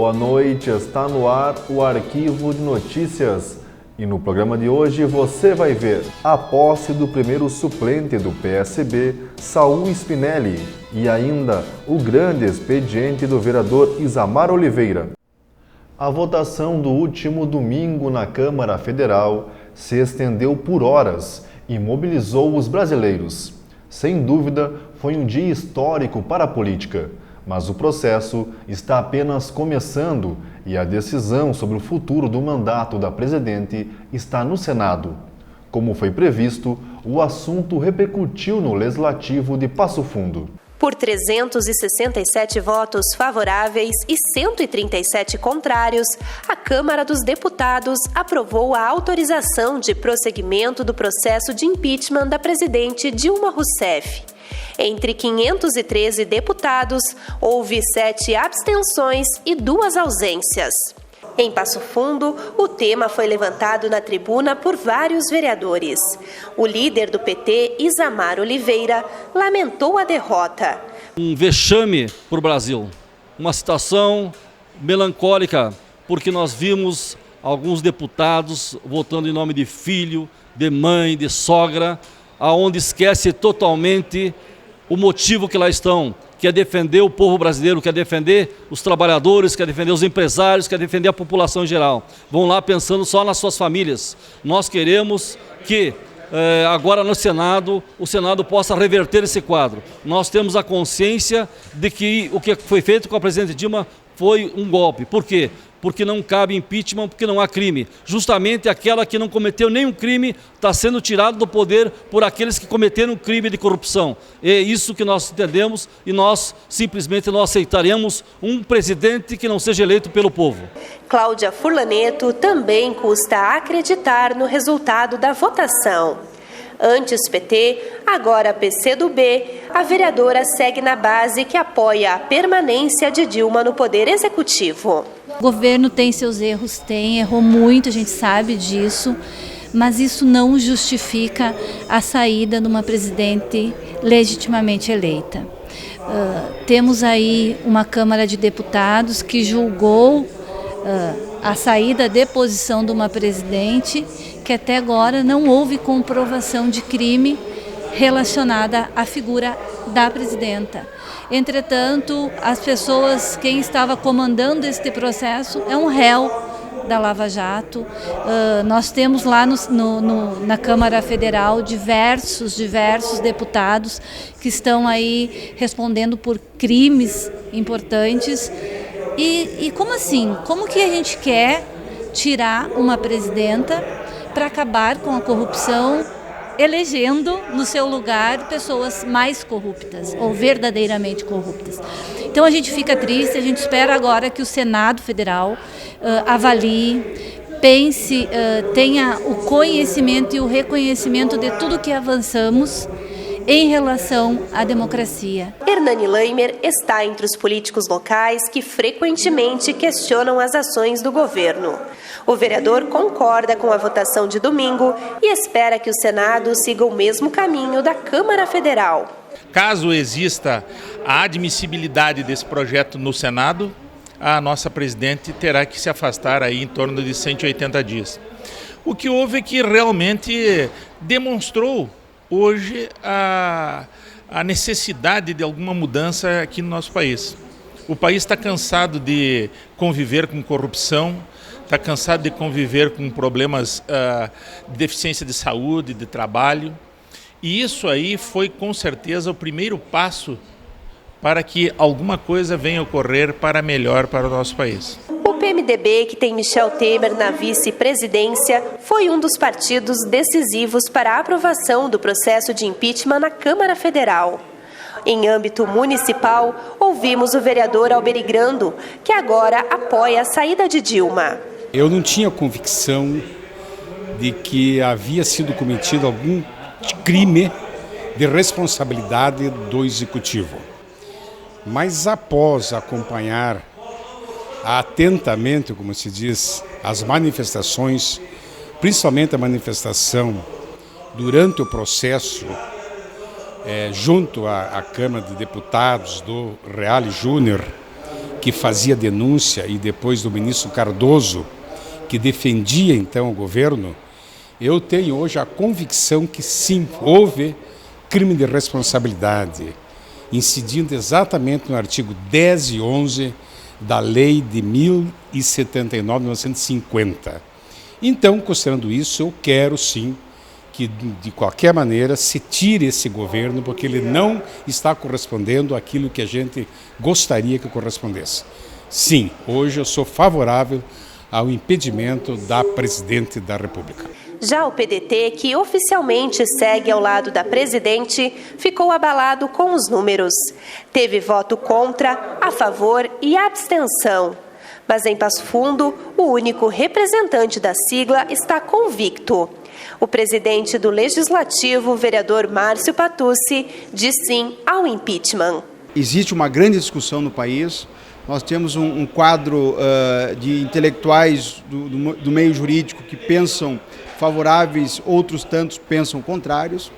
Boa noite, está no ar o Arquivo de Notícias. E no programa de hoje você vai ver a posse do primeiro suplente do PSB, Saul Spinelli, e ainda o grande expediente do vereador Isamar Oliveira. A votação do último domingo na Câmara Federal se estendeu por horas e mobilizou os brasileiros. Sem dúvida, foi um dia histórico para a política, mas o processo está apenas começando e a decisão sobre o futuro do mandato da presidente está no Senado. Como foi previsto, o assunto repercutiu no Legislativo de Passo Fundo. Por 367 votos favoráveis e 137 contrários, a Câmara dos Deputados aprovou a autorização de prosseguimento do processo de impeachment da presidente Dilma Rousseff. Entre 513 deputados, houve 7 abstenções e 2 ausências. Em Passo Fundo, o tema foi levantado na tribuna por vários vereadores. O líder do PT, Isamar Oliveira, lamentou a derrota. Um vexame para o Brasil, uma situação melancólica, porque nós vimos alguns deputados votando em nome de filho, de mãe, de sogra, aonde esquece totalmente o motivo que lá estão, que é defender o povo brasileiro, quer defender os trabalhadores, quer defender os empresários, quer defender a população em geral. Vão lá pensando só nas suas famílias. Nós queremos que agora no Senado, o Senado possa reverter esse quadro. Nós temos a consciência de que o que foi feito com a presidente Dilma foi um golpe. Por quê? Porque não cabe impeachment, porque não há crime. Justamente aquela que não cometeu nenhum crime está sendo tirada do poder por aqueles que cometeram crime de corrupção. É isso que nós entendemos e nós simplesmente não aceitaremos um presidente que não seja eleito pelo povo. Cláudia Furlaneto também custa acreditar no resultado da votação. Antes PT, agora PCdoB, a vereadora segue na base que apoia a permanência de Dilma no Poder Executivo. O governo tem seus erros, errou muito, a gente sabe disso, mas isso não justifica a saída de uma presidente legitimamente eleita. Temos aí uma Câmara de Deputados que julgou a saída de posição de uma presidente que até agora não houve comprovação de crime relacionada à figura da presidenta. Entretanto, as pessoas, quem estava comandando este processo é um réu da Lava Jato. Nós temos lá na Câmara Federal diversos deputados que estão aí respondendo por crimes importantes. E como assim? Como que a gente quer tirar uma presidenta para acabar com a corrupção, elegendo no seu lugar pessoas mais corruptas ou verdadeiramente corruptas? Então a gente fica triste, a gente espera agora que o Senado Federal avalie, pense, tenha o conhecimento e o reconhecimento de tudo que avançamos em relação à democracia. Hernani Leimer está entre os políticos locais que frequentemente questionam as ações do governo. O vereador concorda com a votação de domingo e espera que o Senado siga o mesmo caminho da Câmara Federal. Caso exista a admissibilidade desse projeto no Senado, a nossa presidente terá que se afastar aí em torno de 180 dias. O que houve é que realmente demonstrou hoje a necessidade de alguma mudança aqui no nosso país. O país está cansado de conviver com corrupção, está cansado de conviver com problemas de deficiência de saúde, de trabalho. E isso aí foi com certeza o primeiro passo para que alguma coisa venha ocorrer para melhor para o nosso país. O PMDB, que tem Michel Temer na vice-presidência, foi um dos partidos decisivos para a aprovação do processo de impeachment na Câmara Federal. Em âmbito municipal, ouvimos o vereador Alberi Grando, que agora apoia a saída de Dilma. Eu não tinha convicção de que havia sido cometido algum crime de responsabilidade do Executivo. Mas após acompanhar atentamente, como se diz, as manifestações, principalmente a manifestação durante o processo junto à Câmara de Deputados do Reale Júnior que fazia denúncia, e depois do ministro Cardoso, que defendia então o governo, eu tenho hoje a convicção que sim, houve crime de responsabilidade, incidindo exatamente no artigo 10 e 11 da lei de 1079, 1950. Então, considerando isso, eu quero sim que, de qualquer maneira, se tire esse governo, porque ele não está correspondendo àquilo que a gente gostaria que correspondesse. Sim, hoje eu sou favorável ao impedimento da presidente da República. Já o PDT, que oficialmente segue ao lado da presidente, ficou abalado com os números. Teve voto contra, a favor e abstenção. Mas em Passo Fundo, o único representante da sigla está convicto. O presidente do Legislativo, o vereador Márcio Patucci, diz sim ao impeachment. Existe uma grande discussão no país. Nós temos um quadro de intelectuais do meio jurídico que pensam favoráveis, outros tantos pensam contrários.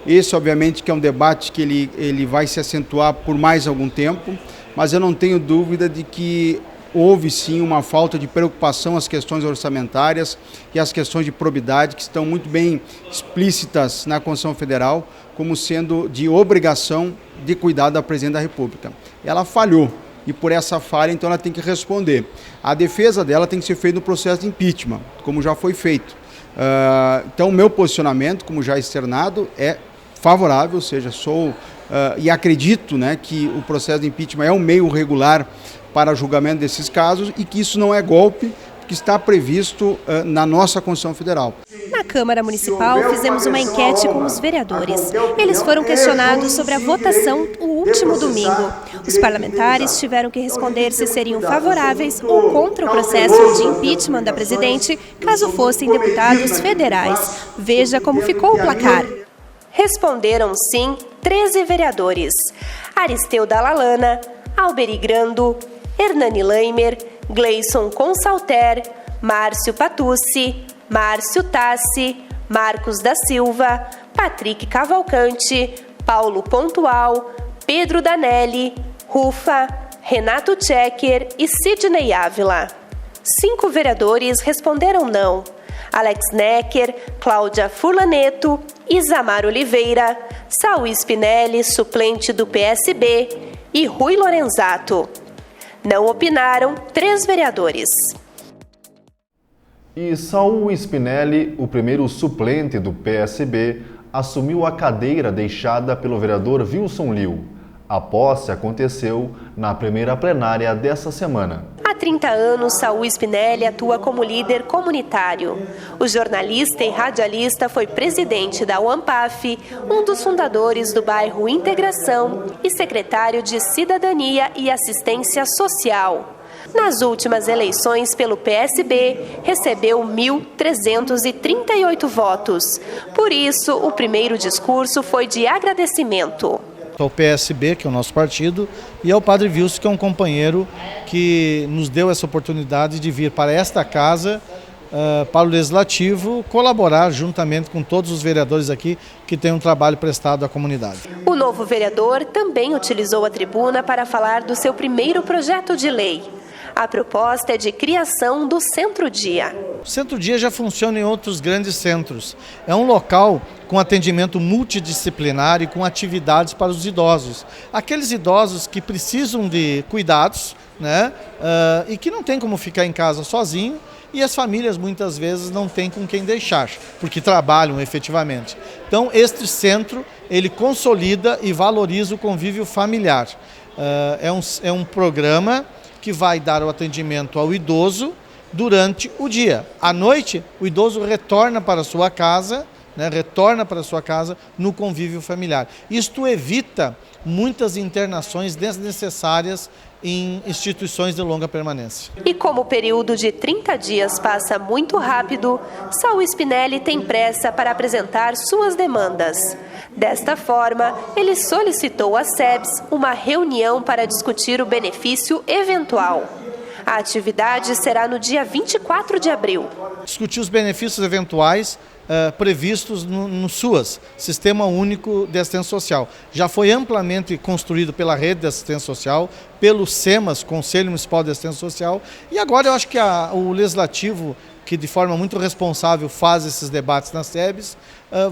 Esse, obviamente, que é um debate que ele vai se acentuar por mais algum tempo, mas eu não tenho dúvida de que houve sim uma falta de preocupação às questões orçamentárias e às questões de probidade, que estão muito bem explícitas na Constituição Federal, como sendo de obrigação de cuidar da Presidente da República. Ela falhou. E por essa falha, então, ela tem que responder. A defesa dela tem que ser feita no processo de impeachment, como já foi feito. Então, o meu posicionamento, como já externado, é favorável, ou seja, sou e acredito, né, que o processo de impeachment é um meio regular para julgamento desses casos e que isso não é golpe, que está previsto na nossa Constituição Federal. Na Câmara Municipal, fizemos uma enquete com os vereadores. Eles foram questionados sobre a votação o último domingo. Os parlamentares tiveram que responder se seriam favoráveis ou contra o processo de impeachment da presidente, caso fossem deputados federais. Veja como ficou o placar. Responderam sim 13 vereadores: Aristeu Dalalana, Alberi Grando, Hernani Leimer, Gleison Consalter, Márcio Patucci, Márcio Tassi, Marcos da Silva, Patrick Cavalcante, Paulo Pontual, Pedro Danelli, Rufa, Renato Tchecker e Sidney Ávila. 5 vereadores responderam não: Alex Necker, Cláudia Furlaneto, Isamar Oliveira, Saul Spinelli, suplente do PSB, e Rui Lorenzato. Não opinaram 3 vereadores. E Saul Spinelli, o primeiro suplente do PSB, assumiu a cadeira deixada pelo vereador Wilson Liu. A posse aconteceu na primeira plenária dessa semana. Há 30 anos, Saul Spinelli atua como líder comunitário. O jornalista e radialista foi presidente da UAMPAF, um dos fundadores do bairro Integração e secretário de Cidadania e Assistência Social. Nas últimas eleições pelo PSB, recebeu 1.338 votos. Por isso, o primeiro discurso foi de agradecimento ao PSB, que é o nosso partido, e ao Padre Wilson, que é um companheiro que nos deu essa oportunidade de vir para esta casa, para o Legislativo, colaborar juntamente com todos os vereadores aqui que têm um trabalho prestado à comunidade. O novo vereador também utilizou a tribuna para falar do seu primeiro projeto de lei. A proposta é de criação do Centro-Dia. O Centro-Dia já funciona em outros grandes centros. É um local com atendimento multidisciplinar e com atividades para os idosos. Aqueles idosos que precisam de cuidados, né, e que não tem como ficar em casa sozinho, e as famílias muitas vezes não têm com quem deixar, porque trabalham efetivamente. Então, este centro, ele consolida e valoriza o convívio familiar. É um programa que vai dar o atendimento ao idoso durante o dia. À noite, o idoso retorna para a sua casa, no convívio familiar. Isto evita muitas internações desnecessárias em instituições de longa permanência. E como o período de 30 dias passa muito rápido, Saul Spinelli tem pressa para apresentar suas demandas. Desta forma, ele solicitou à SEBS uma reunião para discutir o benefício eventual. A atividade será no dia 24 de abril. Discutir os benefícios eventuais previstos no SUAS, Sistema Único de Assistência Social. Já foi amplamente construído pela Rede de Assistência Social, pelo SEMAS, Conselho Municipal de Assistência Social, e agora eu acho que o Legislativo, que de forma muito responsável faz esses debates nas SEBs,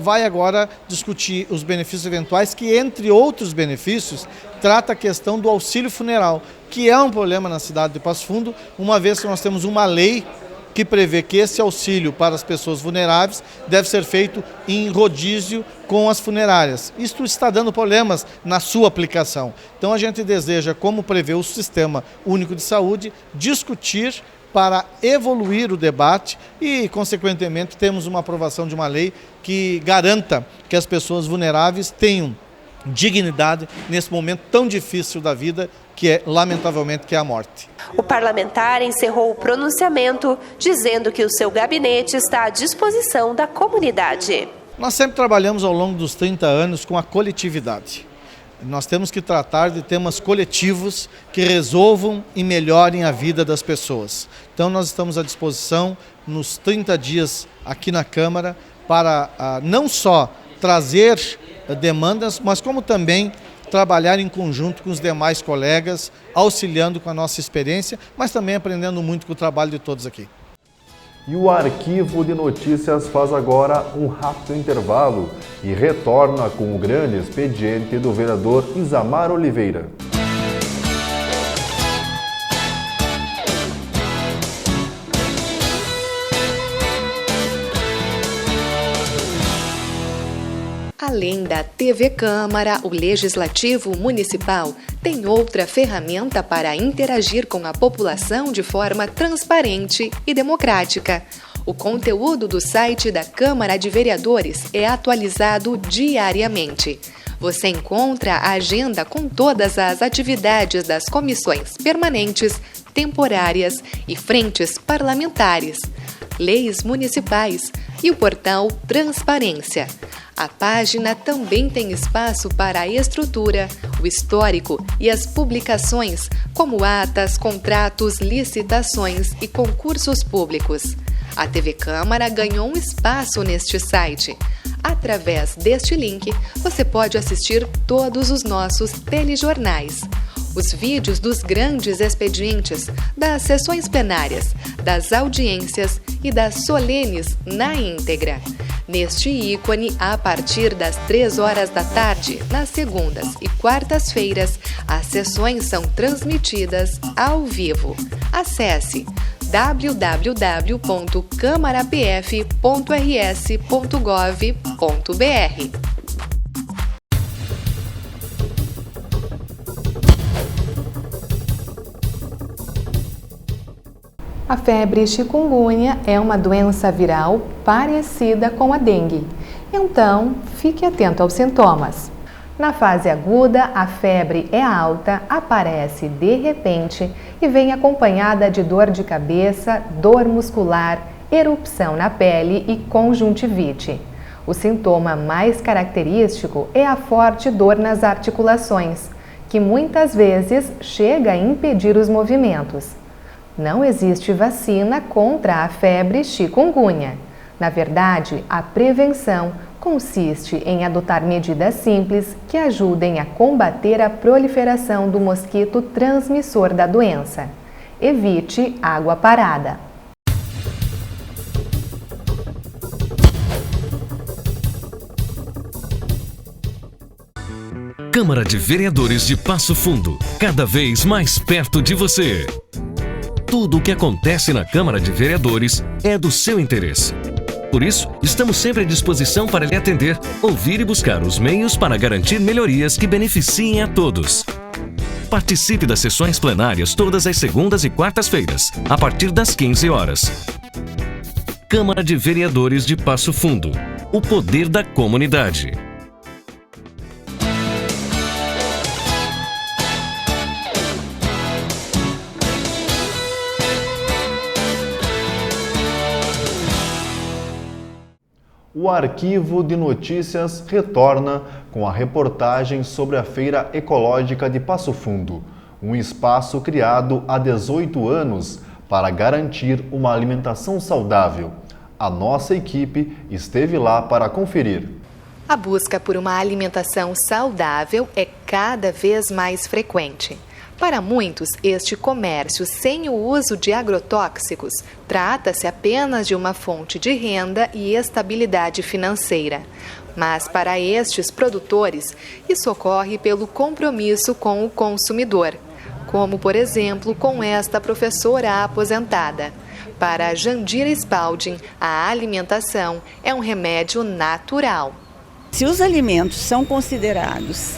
vai agora discutir os benefícios eventuais, que entre outros benefícios, trata a questão do auxílio funeral, que é um problema na cidade de Passo Fundo, uma vez que nós temos uma lei que prevê que esse auxílio para as pessoas vulneráveis deve ser feito em rodízio com as funerárias. Isto está dando problemas na sua aplicação. Então a gente deseja, como prevê o Sistema Único de Saúde, discutir para evoluir o debate e, consequentemente, temos uma aprovação de uma lei que garanta que as pessoas vulneráveis tenham dignidade nesse momento tão difícil da vida, que é, lamentavelmente, que é a morte. O parlamentar encerrou o pronunciamento, dizendo que o seu gabinete está à disposição da comunidade. Nós sempre trabalhamos ao longo dos 30 anos com a coletividade. Nós temos que tratar de temas coletivos que resolvam e melhorem a vida das pessoas. Então nós estamos à disposição nos 30 dias aqui na Câmara para não só trazer demandas, mas como também trabalhar em conjunto com os demais colegas, auxiliando com a nossa experiência, mas também aprendendo muito com o trabalho de todos aqui. E o Arquivo de Notícias faz agora um rápido intervalo e retorna com o grande expediente do vereador Isamar Oliveira. Além da TV Câmara, o Legislativo Municipal tem outra ferramenta para interagir com a população de forma transparente e democrática. O conteúdo do site da Câmara de Vereadores é atualizado diariamente. Você encontra a agenda com todas as atividades das comissões permanentes, temporárias e frentes parlamentares, leis municipais e o portal Transparência. A página também tem espaço para a estrutura, o histórico e as publicações, como atas, contratos, licitações e concursos públicos. A TV Câmara ganhou um espaço neste site. Através deste link, você pode assistir todos os nossos telejornais, os vídeos dos grandes expedientes, das sessões plenárias, das audiências e das solenes na íntegra. Neste ícone, a partir das 3 horas da tarde, nas segundas e quartas-feiras, as sessões são transmitidas ao vivo. Acesse www.camarapf.rs.gov.br. A febre chikungunya é uma doença viral parecida com a dengue. Então, fique atento aos sintomas. Na fase aguda, a febre é alta, aparece de repente e vem acompanhada de dor de cabeça, dor muscular, erupção na pele e conjuntivite. O sintoma mais característico é a forte dor nas articulações, que muitas vezes chega a impedir os movimentos. Não existe vacina contra a febre chikungunya. Na verdade, a prevenção consiste em adotar medidas simples que ajudem a combater a proliferação do mosquito transmissor da doença. Evite água parada. Câmara de Vereadores de Passo Fundo, cada vez mais perto de você. Tudo o que acontece na Câmara de Vereadores é do seu interesse. Por isso, estamos sempre à disposição para lhe atender, ouvir e buscar os meios para garantir melhorias que beneficiem a todos. Participe das sessões plenárias todas as segundas e quartas-feiras, a partir das 15 horas. Câmara de Vereadores de Passo Fundo. O poder da comunidade. O Arquivo de Notícias retorna com a reportagem sobre a Feira Ecológica de Passo Fundo. um espaço criado há 18 anos para garantir uma alimentação saudável. A nossa equipe esteve lá para conferir. A busca por uma alimentação saudável é cada vez mais frequente. Para muitos, este comércio sem o uso de agrotóxicos trata-se apenas de uma fonte de renda e estabilidade financeira. Mas para estes produtores, isso ocorre pelo compromisso com o consumidor, como, por exemplo, com esta professora aposentada. Para Jandira Spalding, a alimentação é um remédio natural. Se os alimentos são considerados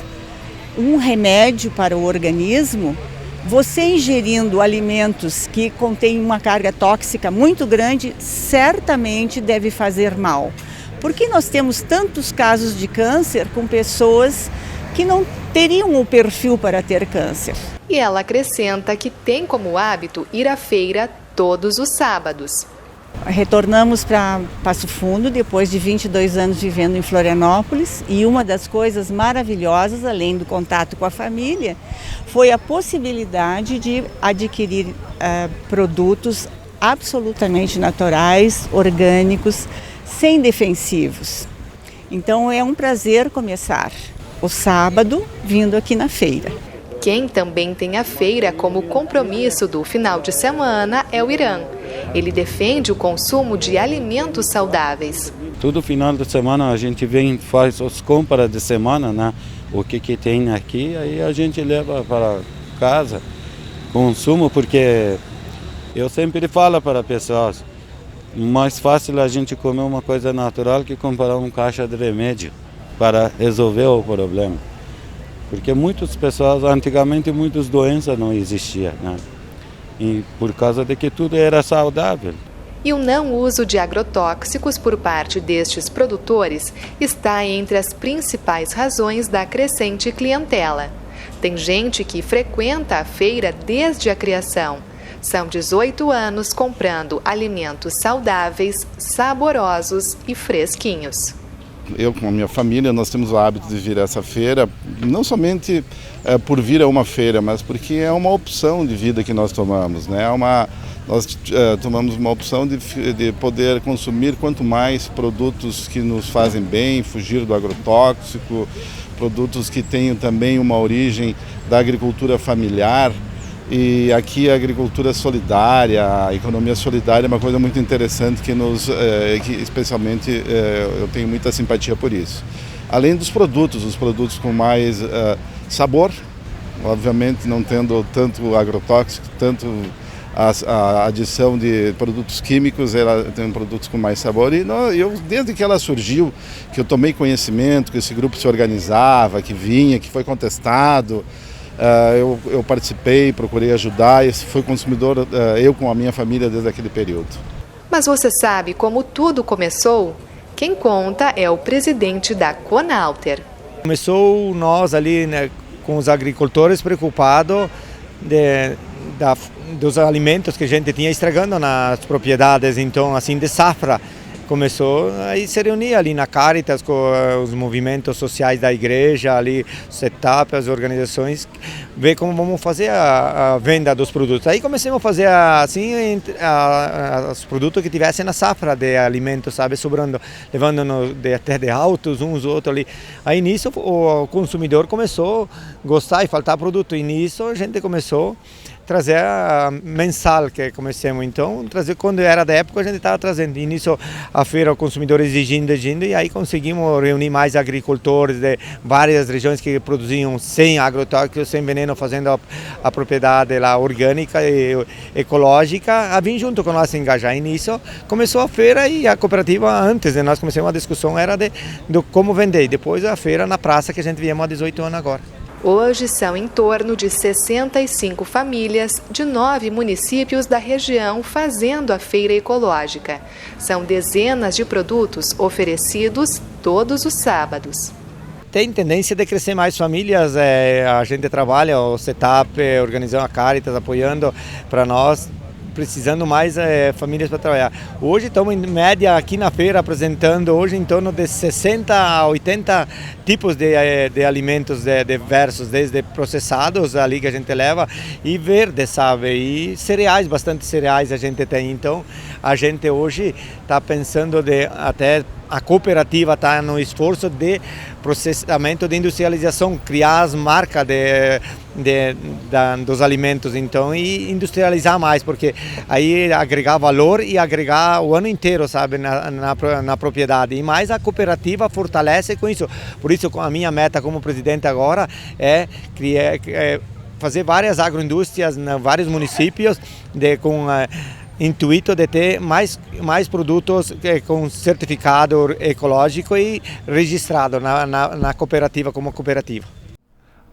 um remédio para o organismo, você ingerindo alimentos que contêm uma carga tóxica muito grande, certamente deve fazer mal. Porque nós temos tantos casos de câncer com pessoas que não teriam o perfil para ter câncer. E ela acrescenta que tem como hábito ir à feira todos os sábados. Retornamos para Passo Fundo depois de 22 anos vivendo em Florianópolis e uma das coisas maravilhosas, além do contato com a família, foi a possibilidade de adquirir produtos absolutamente naturais, orgânicos, sem defensivos. Então é um prazer começar o sábado vindo aqui na feira. Quem também tem a feira como compromisso do final de semana é o Irã. Ele defende o consumo de alimentos saudáveis. Todo final de semana a gente vem, faz as compras de semana, né? O que tem aqui, aí a gente leva para casa, consumo, porque eu sempre falo para pessoas, mais fácil a gente comer uma coisa natural que comprar uma caixa de remédio para resolver o problema. Porque muitas pessoas, antigamente muitas doenças não existiam, né? E por causa de que tudo era saudável. E o não uso de agrotóxicos por parte destes produtores está entre as principais razões da crescente clientela. Tem gente que frequenta a feira desde a criação. São 18 anos comprando alimentos saudáveis, saborosos e fresquinhos. Eu com a minha família, nós temos o hábito de vir a essa feira, não somente por vir a uma feira, mas porque é uma opção de vida que nós tomamos, né? Nós tomamos uma opção de poder consumir quanto mais produtos que nos fazem bem, fugir do agrotóxico, produtos que tenham também uma origem da agricultura familiar. E aqui a agricultura solidária, a economia solidária é uma coisa muito interessante que especialmente eu tenho muita simpatia por isso. Além dos produtos, os produtos com mais sabor, obviamente não tendo tanto agrotóxico, tanto a adição de produtos químicos, ela tem produtos com mais sabor. E eu, desde que ela surgiu, que eu tomei conhecimento, que esse grupo se organizava, que vinha, que foi contestado, eu participei, procurei ajudar e fui consumidor, eu com a minha família desde aquele período. Mas você sabe como tudo começou? Quem conta é o presidente da Conalter. Começou nós ali, né, com os agricultores preocupados dos alimentos que a gente tinha estragando nas propriedades, então assim de safra. Começou a se reunir ali na Caritas com os movimentos sociais da igreja, ali, setup, as organizações, ver como vamos fazer a venda dos produtos. Aí começamos a fazer assim os produtos que tivessem na safra de alimentos, sabe, sobrando, levando até de altos uns outros ali. Aí nisso o consumidor começou a gostar e faltar produto, e nisso a gente começou trazer a mensal que começamos, então trazer quando era da época a gente estava trazendo, e nisso a feira o consumidor exigindo, e aí conseguimos reunir mais agricultores de várias regiões que produziam sem agrotóxicos, sem veneno, fazendo a propriedade lá orgânica e ecológica, a vir junto com nós se engajar, e nisso começou a feira, e a cooperativa antes de nós começamos a discussão era de como vender, depois a feira na praça que a gente viemos há 18 anos agora. Hoje são em torno de 65 famílias de 9 municípios da região fazendo a feira ecológica. São dezenas de produtos oferecidos todos os sábados. Tem tendência de crescer mais famílias, a gente trabalha, o setup, organizando a Caritas, apoiando para nós, precisando mais famílias para trabalhar. Hoje estamos em média aqui na feira apresentando hoje em torno de 60 a 80 tipos de alimentos diversos, desde processados ali que a gente leva e verdes, sabe, e cereais, bastante cereais a gente tem. Então a gente hoje está pensando até a cooperativa está no esforço de processamento, de industrialização, criar as marcas dos alimentos, então, e industrializar mais, porque aí agregar valor e agregar o ano inteiro, sabe, na propriedade. E mais a cooperativa fortalece com isso. Por isso, a minha meta como presidente agora é fazer várias agroindústrias em vários municípios com intuito de ter mais produtos com certificado ecológico e registrado na cooperativa como cooperativa.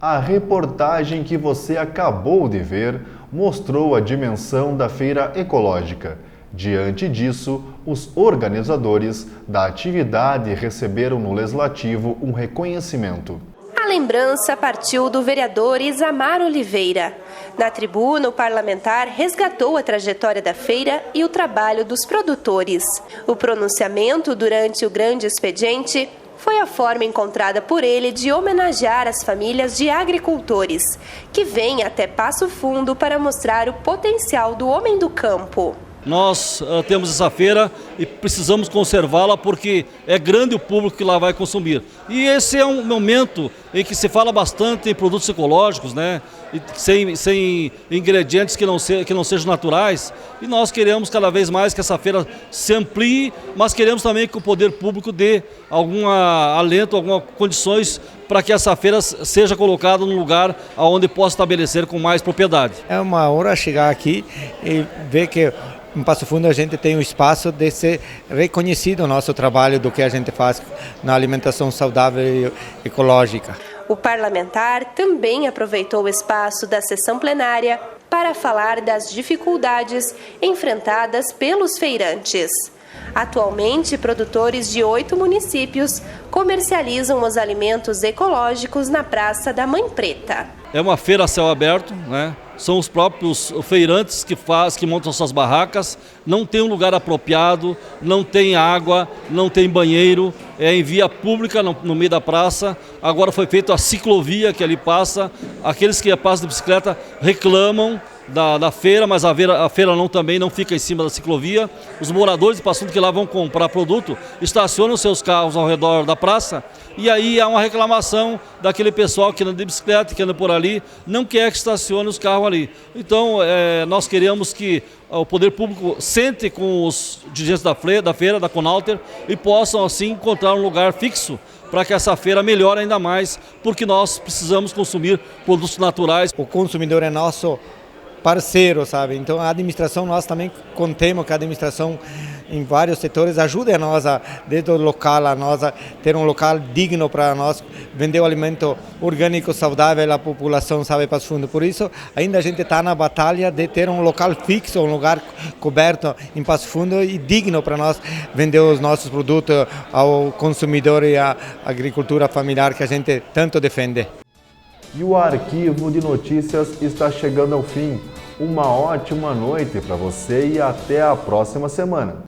A reportagem que você acabou de ver mostrou a dimensão da feira ecológica. Diante disso, os organizadores da atividade receberam no Legislativo um reconhecimento. A lembrança partiu do vereador Isamar Oliveira. Na tribuna, o parlamentar resgatou a trajetória da feira e o trabalho dos produtores. O pronunciamento durante o grande expediente foi a forma encontrada por ele de homenagear as famílias de agricultores, que vêm até Passo Fundo para mostrar o potencial do homem do campo. Nós temos essa feira e precisamos conservá-la porque é grande o público que lá vai consumir. E esse é um momento em que se fala bastante em produtos ecológicos, né? Sem ingredientes que não sejam naturais. E nós queremos cada vez mais que essa feira se amplie, mas queremos também que o poder público dê algum alento, algumas condições para que essa feira seja colocada num lugar onde possa estabelecer com mais propriedade. É uma honra chegar aqui e ver que em Passo Fundo a gente tem o espaço de ser reconhecido o nosso trabalho do que a gente faz na alimentação saudável e ecológica. O parlamentar também aproveitou o espaço da sessão plenária para falar das dificuldades enfrentadas pelos feirantes. Atualmente, produtores de 8 municípios comercializam os alimentos ecológicos na Praça da Mãe Preta. É uma feira a céu aberto, né? São os próprios feirantes que montam suas barracas, não tem um lugar apropriado, não tem água, não tem banheiro, é em via pública no meio da praça. Agora foi feita a ciclovia que ali passa, aqueles que passam de bicicleta reclamam da feira, mas a feira também não fica em cima da ciclovia. Os moradores de Passo Fundo que lá vão comprar produto estacionam seus carros ao redor da praça e aí há uma reclamação daquele pessoal que anda de bicicleta, que anda por ali, não quer que estacione os carros ali. Então nós queremos que o poder público sente com os dirigentes da feira, da Conalter, e possam assim encontrar um lugar fixo para que essa feira melhore ainda mais, porque nós precisamos consumir produtos naturais. O consumidor é nosso parceiro, sabe? Então a administração, nós também contemos que a administração em vários setores ajuda a nós, desde o local, a nós ter um local digno para nós vender o alimento orgânico saudável à população, sabe, Passo Fundo. Por isso, ainda a gente está na batalha de ter um local fixo, um lugar coberto em Passo Fundo e digno para nós vender os nossos produtos ao consumidor e à agricultura familiar que a gente tanto defende. E o arquivo de notícias está chegando ao fim. Uma ótima noite para você e até a próxima semana.